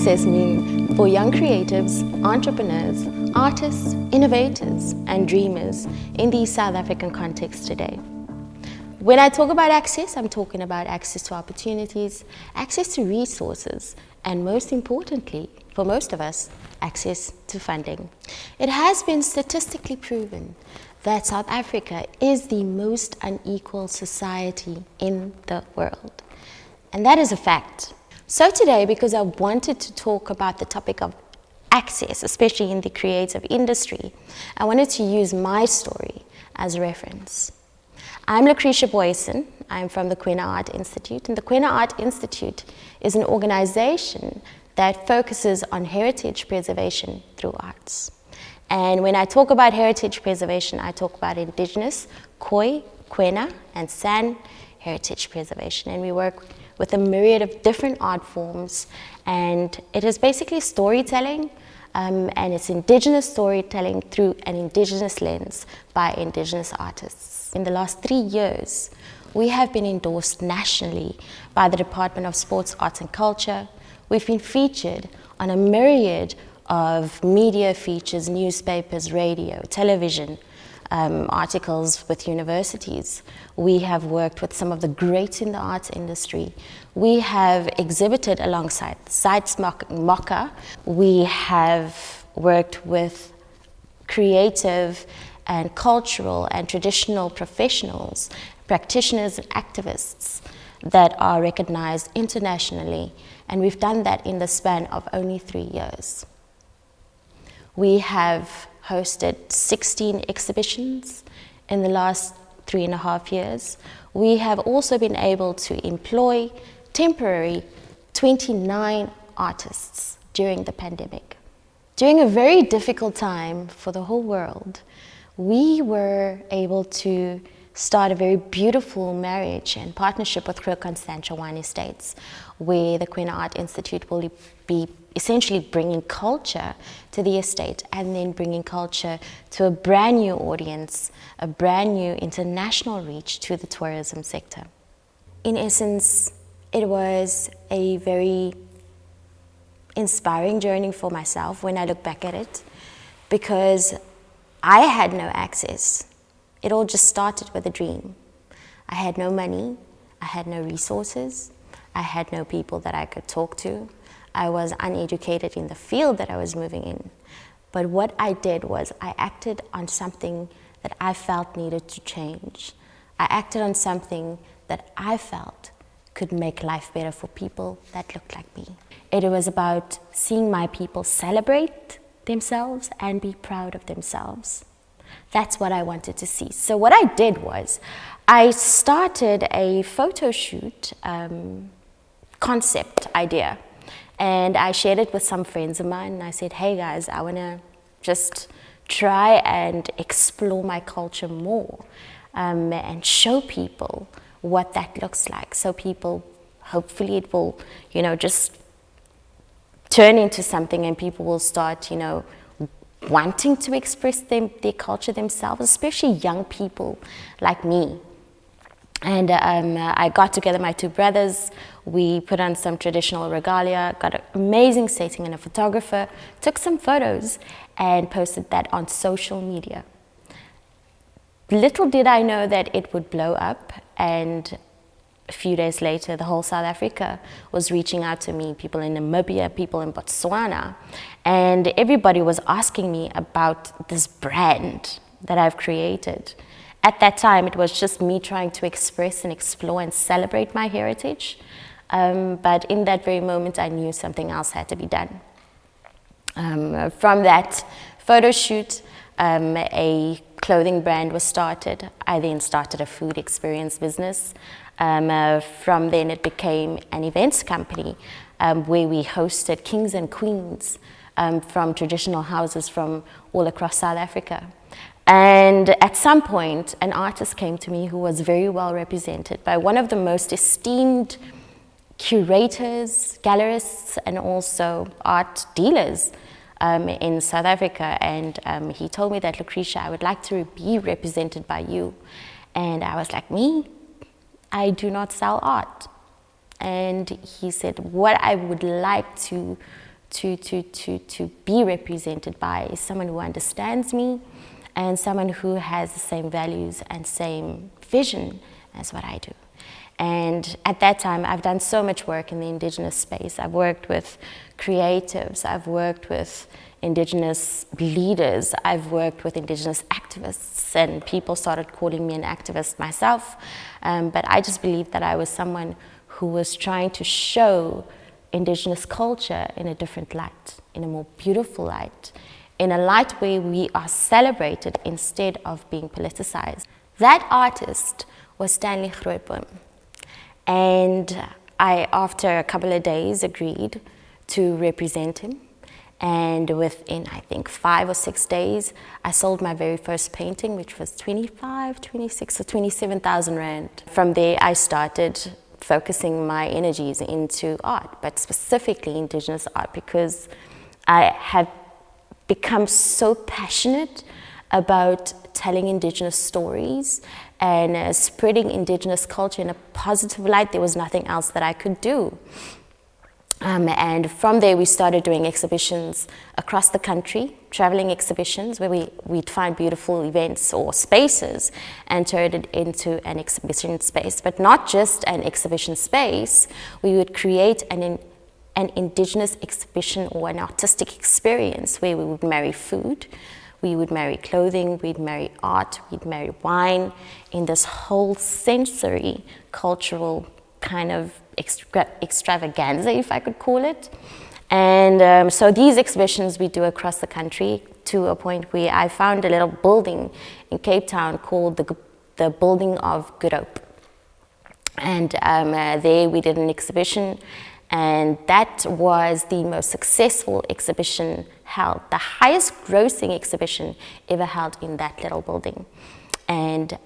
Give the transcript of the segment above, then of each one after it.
success mean for young creatives, entrepreneurs, artists, innovators, and dreamers in the South African context today? When I talk about access, I'm talking about access to opportunities, access to resources, and most importantly, for most of us, access to funding. It has been statistically proven that South Africa is the most unequal society in the world. And that is a fact. So today, because I wanted to talk about the topic of access, especially in the creative industry, I wanted to use my story as a reference. I'm Lukretia Booysen. I'm from the Kwena Art Institute, and the Kwena Art Institute is an organization that focuses on heritage preservation through arts. And when I talk about heritage preservation, I talk about Indigenous, Khoi, Kwena, and San heritage preservation. And we work with a myriad of different art forms, and it is basically storytelling, and it's Indigenous storytelling through an Indigenous lens by Indigenous artists. In the last 3 years, we have been endorsed nationally by the Department of Sports, Arts and Culture. We've been featured on a myriad of media features, newspapers, radio, television, articles with universities. We have worked with some of the greats in the arts industry. We have exhibited alongside Sites Mocha. We have worked with creative and cultural and traditional professionals, practitioners and activists that are recognized internationally. And we've done that in the span of only 3 years. We have hosted 16 exhibitions in the last 3.5 years. We have also been able to employ temporary 29 artists during the pandemic. During a very difficult time for the whole world, we were able to start a very beautiful marriage and partnership with Kro Constantia Wine Estates, where the Kwena Art Institute will be essentially bringing culture to the estate and then bringing culture to a brand new audience, a brand new international reach to the tourism sector. In essence, it was a very inspiring journey for myself when I look back at it, because I had no access. It all just started with a dream. I had no money, I had no resources, I had no people that I could talk to. I was uneducated in the field that I was moving in. But what I did was I acted on something that I felt needed to change. I acted on something that I felt could make life better for people that looked like me. It was about seeing my people celebrate themselves and be proud of themselves. That's what I wanted to see. So what I did was I started a photo shoot concept idea. And I shared it with some friends of mine, and I said, hey guys, I want to just try and explore my culture more and show people what that looks like. So people, hopefully it will, just turn into something, and people will start, wanting to express their culture themselves, especially young people like me. And I got together my 2 brothers. We put on some traditional regalia, got an amazing setting and a photographer, took some photos and posted that on social media. Little did I know that it would blow up, and a few days later, the whole South Africa was reaching out to me, people in Namibia, people in Botswana, and everybody was asking me about this brand that I've created. At that time, it was just me trying to express and explore and celebrate my heritage. But in that very moment, I knew something else had to be done. From that photo shoot, a clothing brand was started. I then started a food experience business. From then, it became an events company where we hosted kings and queens from traditional houses from all across South Africa. And at some point, an artist came to me who was very well represented by one of the most esteemed curators, gallerists, and also art dealers in South Africa. And he told me that, Lukretia, I would like to be represented by you. And I was like, me? I do not sell art. And he said, what I would like to to be represented by is someone who understands me and someone who has the same values and same vision as what I do. And at that time, I've done so much work in the Indigenous space. I've worked with creatives, I've worked with Indigenous leaders, I've worked with Indigenous activists, and people started calling me an activist myself. But I just believed that I was someone who was trying to show Indigenous culture in a different light, in a more beautiful light, in a light where we are celebrated instead of being politicized. That artist was Stanley Grootboom. And I, after a couple of days, agreed to represent him. And within, I think, 5 or 6 days, I sold my very first painting, which was 26 or 27,000 Rand. From there, I started focusing my energies into art, but specifically Indigenous art, because I have become so passionate about telling Indigenous stories and spreading Indigenous culture in a positive light. There was nothing else that I could do. And from there, we started doing exhibitions across the country, traveling exhibitions where we'd find beautiful events or spaces and turn it into an exhibition space. But not just an exhibition space, we would create an Indigenous exhibition or an artistic experience where we would marry food, we would marry clothing, we'd marry art, we'd marry wine in this whole sensory, cultural kind of extravaganza, if I could call it. And so these exhibitions we do across the country, to a point where I found a little building in Cape Town called the Building of Good Hope. And there we did an exhibition, and that was the most successful exhibition held, the highest grossing exhibition ever held in that little building. And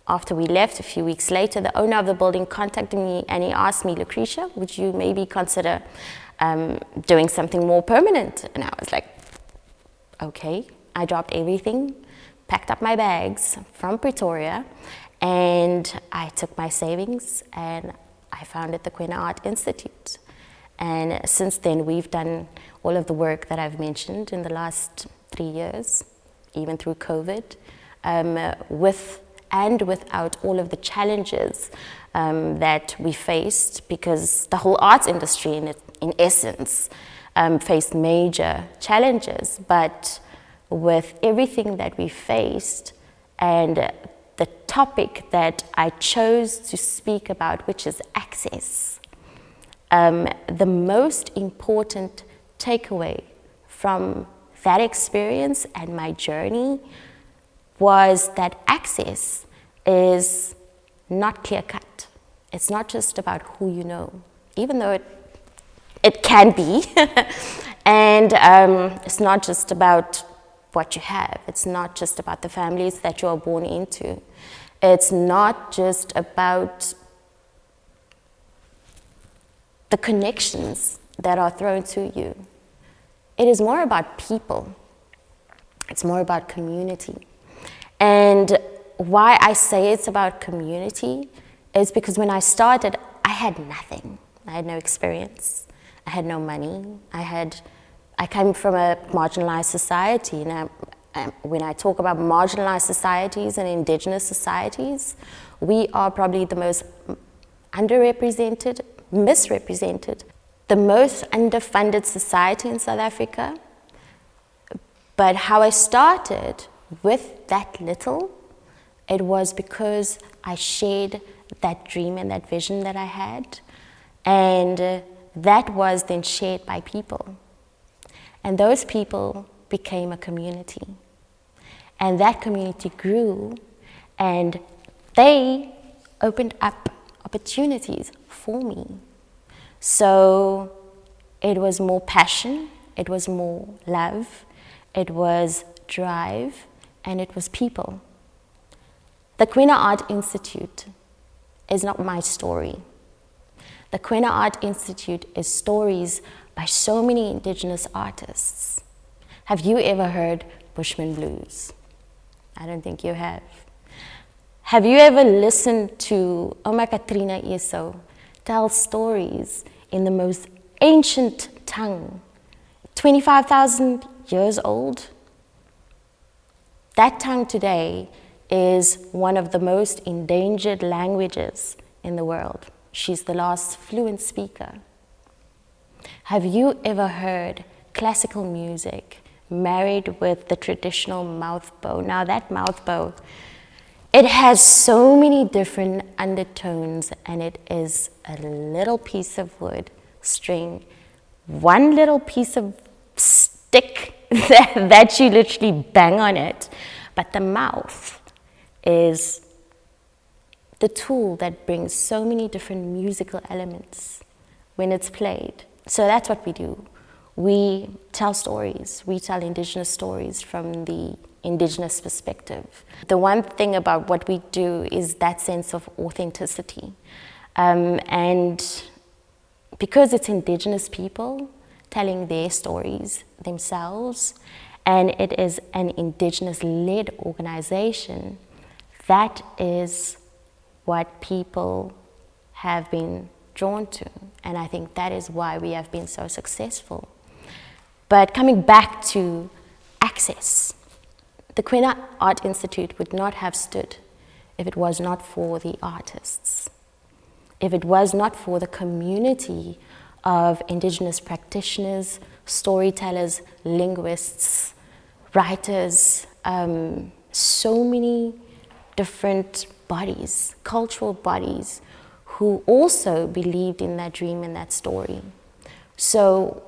after we left, a few weeks later, the owner of the building contacted me and he asked me, Lukretia, would you maybe consider doing something more permanent? And I was like, okay. I dropped everything, packed up my bags from Pretoria, and I took my savings and I founded the Kwena Art Institute. And since then, we've done all of the work that I've mentioned in the last 3 years, even through COVID, with and without all of the challenges that we faced, because the whole arts industry in essence faced major challenges. But with everything that we faced and the topic that I chose to speak about, which is access, the most important takeaway from that experience and my journey was that access is not clear-cut. It's not just about who you know, even though it can be. And it's not just about what you have. It's not just about the families that you are born into. It's not just about the connections that are thrown to you. It is more about people. It's more about community. And why I say it's about community is because when I started, I had nothing. I had no experience. I had no money. I came from a marginalized society. And when I talk about marginalized societies and Indigenous societies, we are probably the most underrepresented, misrepresented, the most underfunded society in South Africa. But how I started with that little, it was because I shared that dream and that vision that I had, and that was then shared by people. And those people became a community. And that community grew, and they opened up opportunities for me. So it was more passion, it was more love, it was drive, and it was people. The Kwena Art Institute is not my story. The Kwena Art Institute is stories by so many Indigenous artists. Have you ever heard Bushman Blues? I don't think you have. Have you ever listened to Oma Katrina Eso tell stories in the most ancient tongue, 25,000 years old. That tongue today is one of the most endangered languages in the world. She's the last fluent speaker. Have you ever heard classical music married with the traditional mouth bow? Now that mouth bow, it has so many different undertones, and it is a little piece of wood, string, one little piece of stick that you literally bang on it. But the mouth is the tool that brings so many different musical elements when it's played. So that's what we do. We tell stories. We tell indigenous stories from the indigenous perspective. The one thing about what we do is that sense of authenticity. And because it's indigenous people telling their stories themselves, and it is an indigenous-led organization, that is what people have been drawn to. And I think that is why we have been so successful. But coming back to access, the Queen Art Institute would not have stood if it was not for the artists, if it was not for the community of indigenous practitioners, storytellers, linguists, writers, so many different bodies, cultural bodies, who also believed in that dream and that story. So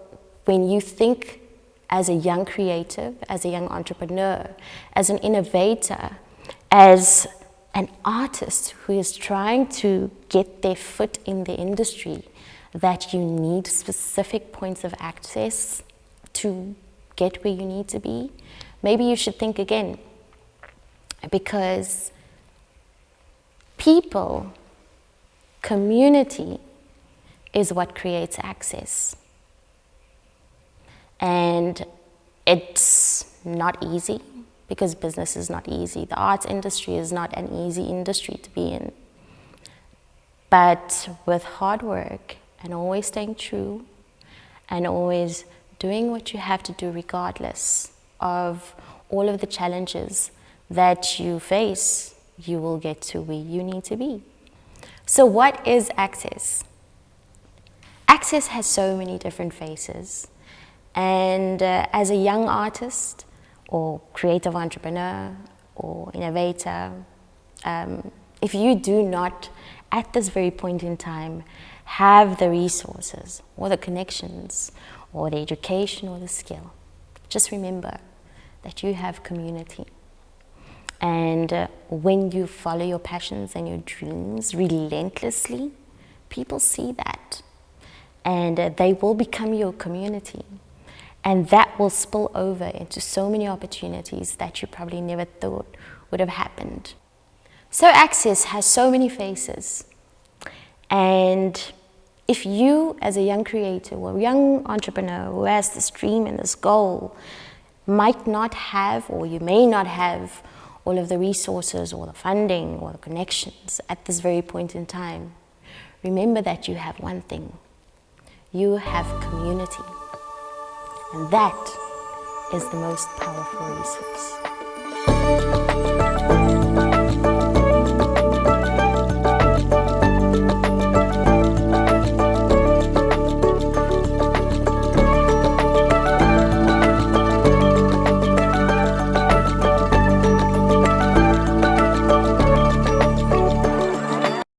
when you think as a young creative, as a young entrepreneur, as an innovator, as an artist who is trying to get their foot in the industry, that you need specific points of access to get where you need to be, maybe you should think again. Because people, community, is what creates access. And it's not easy, because business is not easy. The arts industry is not an easy industry to be in. But with hard work and always staying true and always doing what you have to do regardless of all of the challenges that you face, you will get to where you need to be. So what is access? Access has so many different faces. And as a young artist or creative entrepreneur or innovator, if you do not, at this very point in time, have the resources or the connections or the education or the skill, just remember that you have community. And when you follow your passions and your dreams relentlessly, people see that. And they will become your community. And that will spill over into so many opportunities that you probably never thought would have happened. So access has so many faces. And if you, as a young creator or young entrepreneur who has this dream and this goal, might not have, or you may not have, all of the resources or the funding or the connections at this very point in time, remember that you have one thing. You have community. And that is the most powerful resource.